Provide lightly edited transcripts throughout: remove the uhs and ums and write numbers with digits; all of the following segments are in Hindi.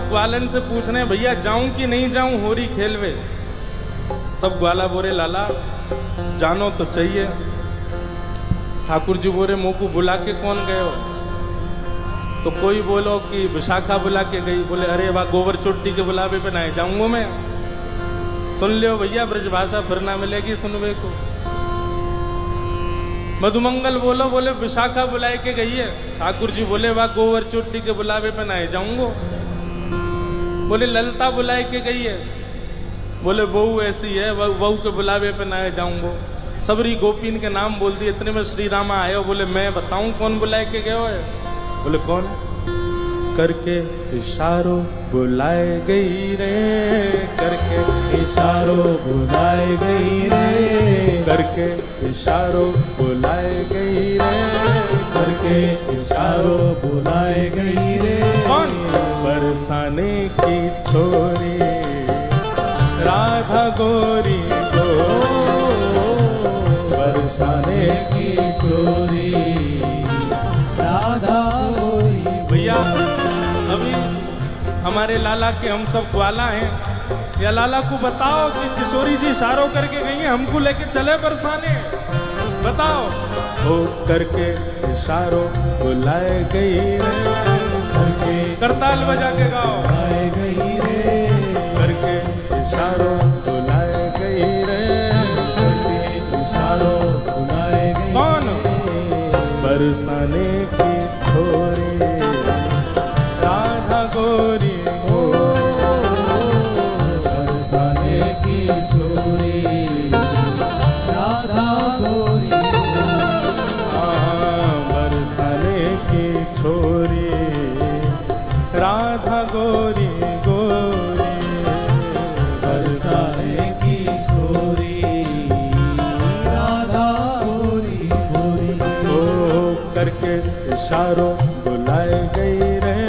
सब ग्वालन से पूछ रहे हैं भैया जाऊं कि नहीं जाऊं होरी खेलवे। सब ग्वाला बोरे लाला जानो तो चाहिए। ठाकुर जी बोरे मुँह को बुला के कौन गए हो? तो कोई बोलो कि विशाखा बुला के गई। बोले अरे वाह गोबर चोटी के बुलावे पे ना जाऊंगा मैं। सुन लियो भैया ब्रजभाषा फिर ना मिलेगी सुनवे को। मधुमंगल बोलो बोले विशाखा बुलाए के गई है। ठाकुर जी बोले वाह गोबर चोटी के बुलावे पे ना जाऊंगा। बोले ललता बुलाए के गई है। बोले बहू ऐसी है बहू के बुलावे पे ना जाऊंगा। सबरी गोपीन के नाम बोल दिए। इतने में श्री रामा आए हो। बोले मैं बताऊं कौन बुलाए के गए हो? बोले कौन? करके इशारों बुलाए गई रे, करके इशारों बुलाए गई रे, करके इशारों बुलाए गई रे, करके इशारों बुलाए गई रे। कौन? बरसाने की छोरी राधा गोरी को, बरसाने की छोरी राधा गोरी। भैया अभी हमारे लाला के हम सब ग्वाला हैं। या लाला को बताओ कि किशोरी जी इशारों करके गई हैं, हमको लेके चले बरसाने। बताओ। हो करके इशारों बुलाए गई रे, करके करताल बजा के गाओ। बुलाए गई रे, करके इशारों बुलाए गई रे, करके इशारों बुलाए गई। कौन? बरसाने की छोरी राधा गोरी हो, बरसाने की छोरी राधा गोरी। बरसाने की छोरी राधा गोरी गोरी, बरसाने की छोरी राधा गोरी गोरी। ओ करके इशारों बुलाए गई रे,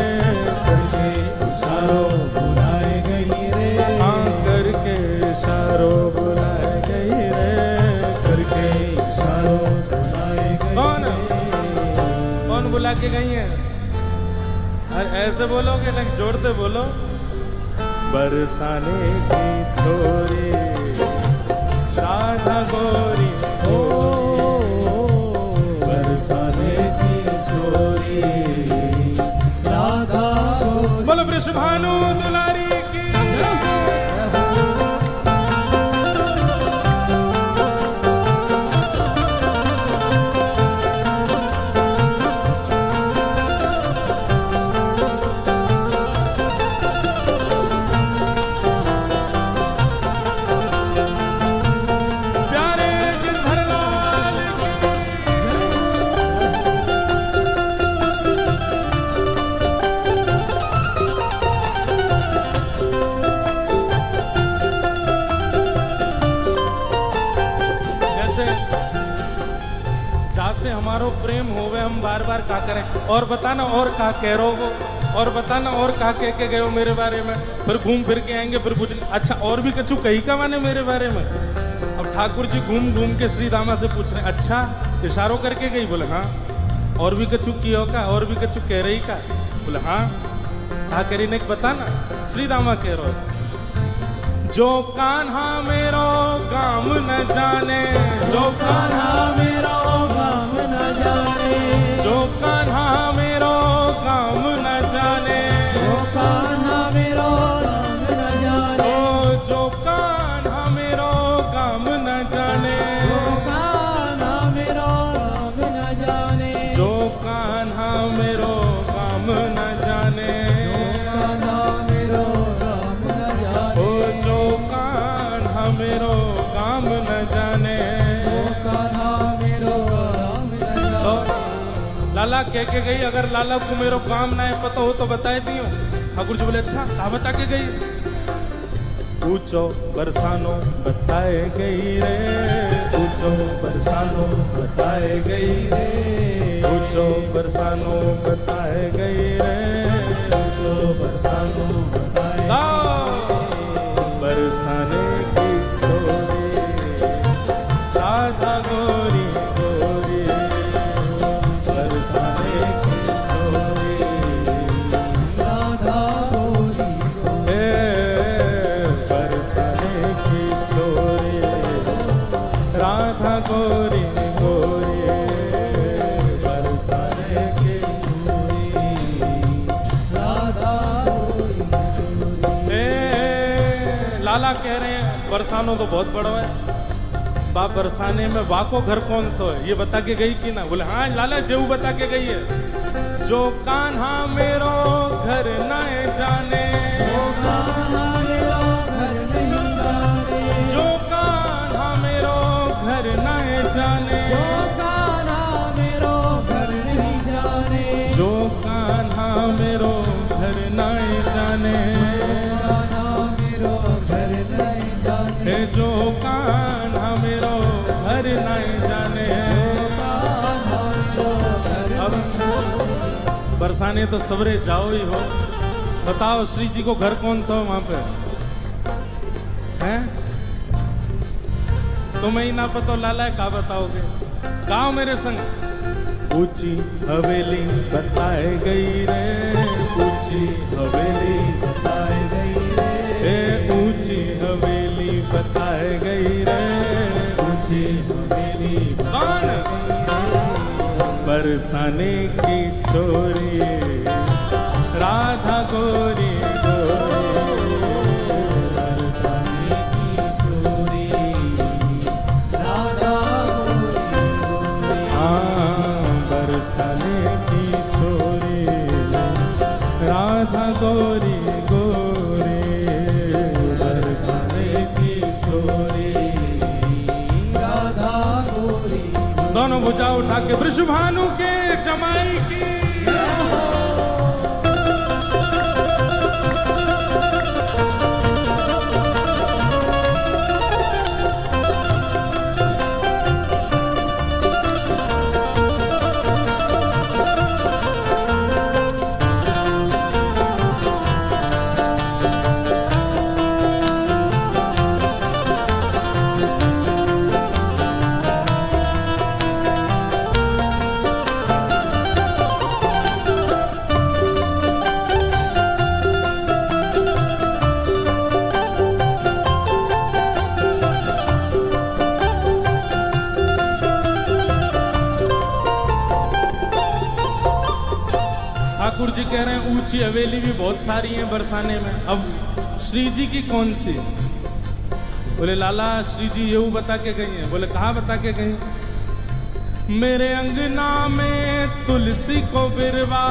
करके इशारों बुलाए गई रे, हाँ करके इशारों बुलाए गई रे, करके इशारों बुलाए गई। कौन? कौन बुला के गई है? अरे ऐसे बोलोगे ना जोड़ते बोलो। बरसाने की छोरी राधा गोरी हो, बरसाने की छोरी राधा गोरी। बोलो वृषभानु दुलारी की। प्यारे गिरधर लाल की। जैसे जासे हमारो प्रेम होवे हम बार बार का करें। और बताना और का कह रो वो, और बताना और का कह के गए हो मेरे बारे में। फिर घूम फिर के आएंगे फिर पूछ अच्छा और भी कछु कही का माने मेरे बारे में। अब ठाकुर जी घूम घूम के श्री दामा से पूछ रहे अच्छा इशारों करके गई? बोले हाँ। और भी कछु कियो का? और भी कछु कह रही का? बोले हाँ। कहा करी ने बताना। श्री दामा कह रो जो कान्हा मेरो गाम न जाने, जो कान्हा मेरो गाम न जाने, जो कान्हा मेरो गाम न जाने, जो कान्हा मेरो गाम न जाने, ओ जो कान्हा मेरो गाम न जाने, जो कान्हा मेरो गाम न जाने, जो कान्हा मेरो गाम न जाने, कान्हा मेरो गाम न जाने, ओ जो कान्हा मेरो गाम न जाने। कान्हा मेरो गाम न जाने। लाला कह के गई अगर लाला को मेरो काम ना है पता हो तो बताए दियो। ठाकुर जी बोले अच्छा कहा बता के गई? पूछो बरसानो बताए गई रे, पूछो बरसानो बताए गई रे, पूछो बरसानो बताए गई रे, पूछो बरसानो बताए बरसाने की छोरी राधा गोरी गोरी, बरसाने की छोरी राधा गोरी लाला कह रहे हैं बरसानो तो बहुत बड़ा है, बाप बरसाने में बाको घर कौन सा है ये बता के गई कि ना? बोले हाँ लाला जेऊ बता के गई है। जो कान्हा मेरो घर न जाने, जो कान्हा मेरो घर नहीं जाने, जो कान्हा मेरो घर न जाने, जो कान्हा मेरो घर नहीं जाने, जो कान्हा मेरो घर न जाने, कान्हा मेरो घर नहीं जाने, हे जो कान्हा मेरो घर न जाने। कान्हा जो घर अब बरसाने तो सवरे जाओ ही हो, बताओ श्री जी को घर कौन सा हो वहां पे हैं? तुम्हें ही ना पता लाला का बताओगे? गाओ मेरे संग। ऊंची हवेली बताए गई रे, ऊंची हवेली बताए गई रे, ए ऊंची हवेली बताए गई रे, ऊंची हवेली कौन? बरसाने की छोरी राधा गोरी गोरी, बरसाने की छोरी राधा गोरी गोरी, हाँ बरसाने की छोरी राधा गोरी गोरी, बरसाने की छोरी राधा गोरी। दोनों भुजा उठा के वृषभानु के जमाई की। ठाकुर जी कह रहे हैं ऊंची हवेली भी बहुत सारी हैं बरसाने में, अब श्री जी की कौन सी? बोले लाला श्री जी ये बता के गई हैं। बोले कहाँ बता के गई? मेरे अंगना में तुलसी को बिरवा,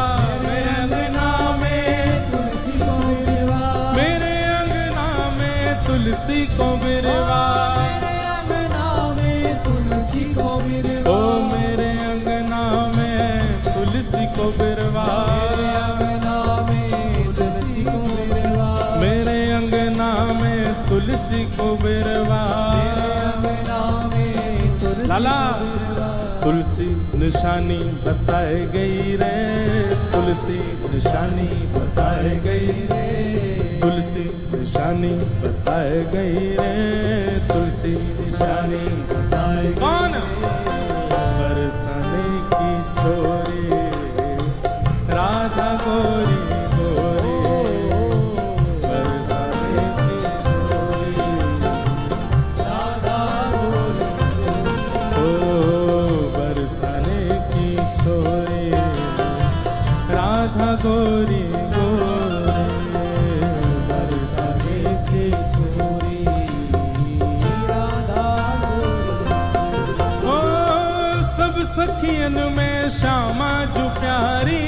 मेरे अंगना में तुलसी को बिरवा, मेरे अंगना में तुलसी को बिरवा, मेरे अंगना में तुलसी को बिरवा, ओ मेरे अंगना में तुलसी को बिरवा, मेरे अंगना में तुलसी को बिरवा, मेरे अंगना में तुलसी को बिरवा। मेरे अंगना में तुलसी लाला को बिरवा, तुलसी निशानी बताए गई रे, तुलसी निशानी बताए गई रे, तुलसी निशानी बताए गई रे, तुलसी निशानी बताए गई कौन? बरसाने की छोरी राधा गोरी गोरी, बरसाने की छोरी राधा गोरी, ओ बरसाने की छोरी राधा गोरी गोरी, बरसाने की छोरी राधा गोरी। ओ सब सखियन में श्यामा जो प्यारी,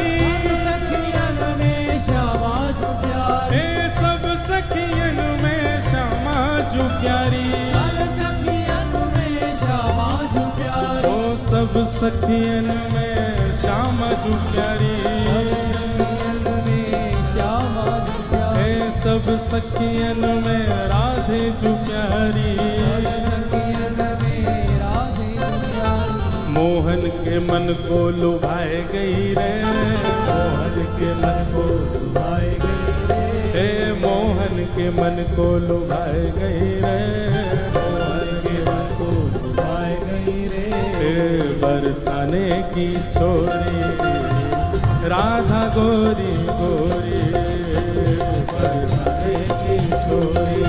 सखियन में श्यामा जो प्यारी, ए सब सखियन में श्यामा जो प्यारी, सब सखियन में श्यामा जो प्यारी, ओ सब सखियन में श्यामा जो प्यारी, सखियन में श्यामा जो प्यारी, ए सब सखियन में राधे जो प्यारी, सखियन में राधे जो प्यारी, मोहन के मन को लुभाए गई रे, मोहन के मन को लुभाए गई रे, हे मोहन के मन को लुभाए गई रे, मोहन के मन को लुभाए गई रे, हे बरसाने की छोरी राधा गोरी गोरी, बरसाने की छोरी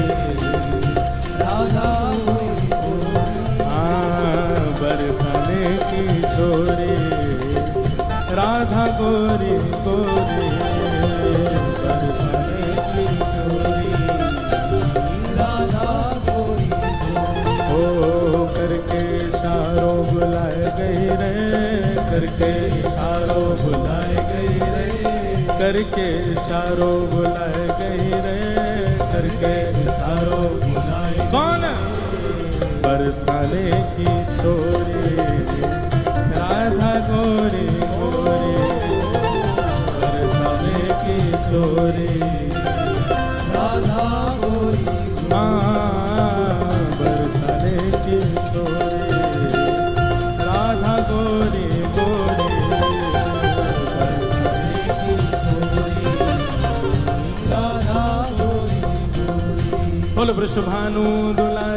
राधा गोरी गोरी, हाँ बरसाने की छोरी राधा गोरी गोरी, बरसाने की छोरी राधा करके इशारों बुलाए गई रे, करके इशारों बुलाए। कौन? बरसाने की छोरी राधा गोरी गोरी, बरसाने की छोरी राधा गोरी बरसाने की छोरी राधा गोरी गोरी, बरसाने की छोरी राधा गोरी गोरी। बोल वृषभानु दुलारी।